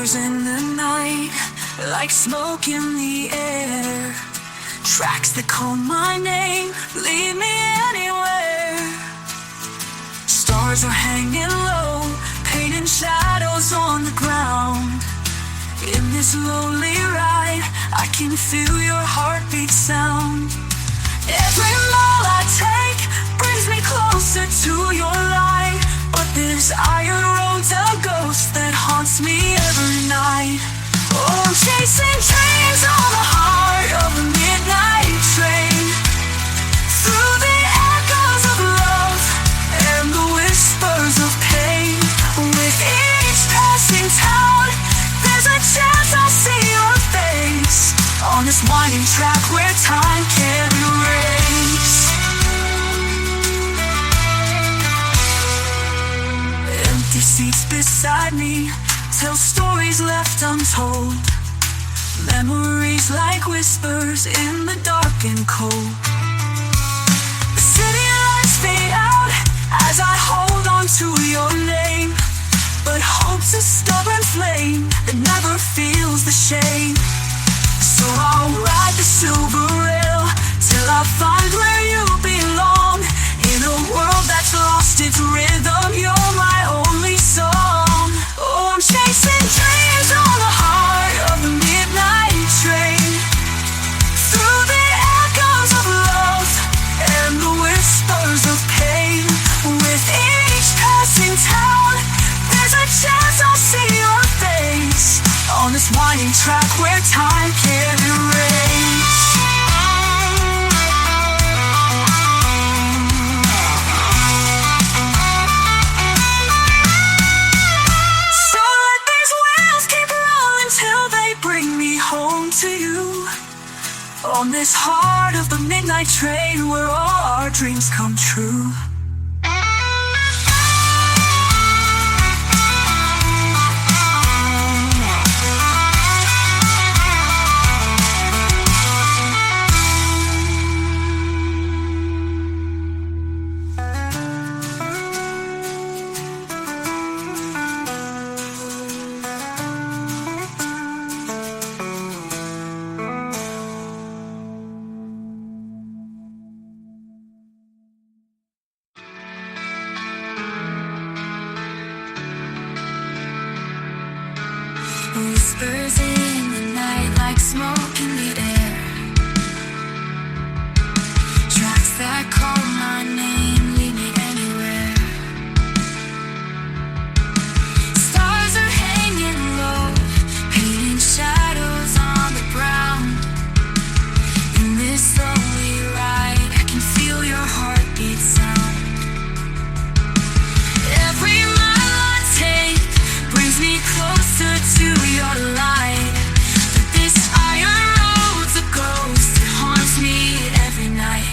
whispers in the night, like smoke in the air. Tracks that call my name, lead me anywhere. Stars are hanging low, painting shadows on the ground. In this lonely ride, I can feel your heartbeat sound. Every mile I take brings me closer to your light, but this iron road's a ghost that haunts me every night. Oh, I'm chasing dreams on the heart of a midnight train, through the echoes of love and the whispers of pain. With each passing town, there's a chance I'll see your face, on this winding track where time can't erase. Empty seats beside me tell stories left untold, memories like whispers in the dark and cold. The city lights fade out as I hold on to your name, but hope's a stubborn flame that never feels the shame. So I'll ride the silver rail till I find where you belong. In a world that's lost its rhythm, you're my only song. Oh, I'm chasing dreams on the heart of the midnight train, through the echoes of love and the whispers of pain. With each passing town, there's a chance I'll see your face, on this winding track where time can't erase. So let these wheels keep rolling till they bring me home to you, on this heart of the midnight train where all our dreams come true. Whispers in the night like smoke in the air. Tracks that call my name, lead me anywhere. Stars are hanging low, painting shadows on the ground. In this lonely ride, I can feel your heartbeat sound. Every mile I take brings me closer to your light, but this iron road's a ghost that haunts me every night.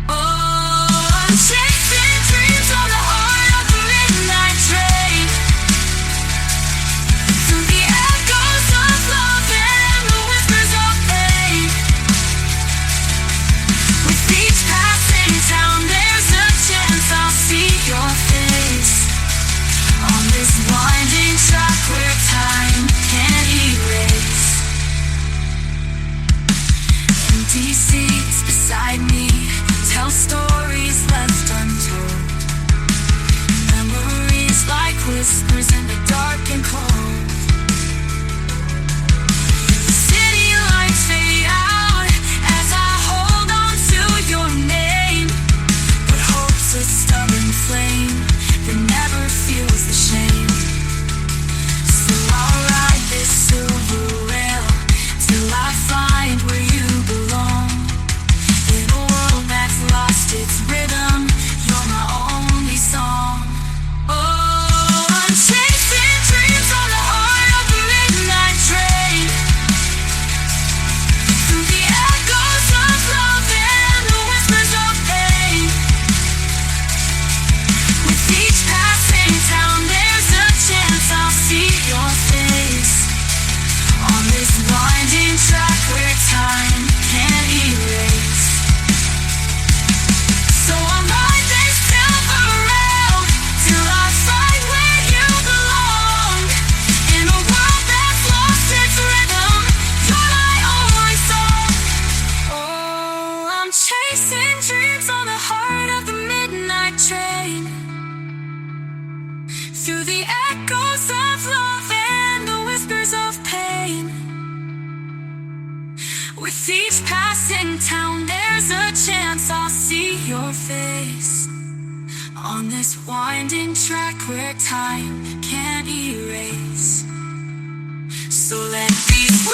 Oh, I'm chasing dreams on the heart of the midnight train, through the echoes of love and the whispers of pain. With each passing town, there's a chance I'll see your face, on this winding track where time can't erase. Empty seats beside me tell stories left untold, memories like whispers in the dark and cold. The city lights fade out as I hold on to your name, but hope's a stubborn flame that never feels the shame. So I'll ride this silver rail till I find where you belong. In a world that's lost its rhythm, you're my only song. Oh, I'm chasing dreams on the heart With each passing town, there's a chance I'll see your face. On this winding track where time can't erase. So let these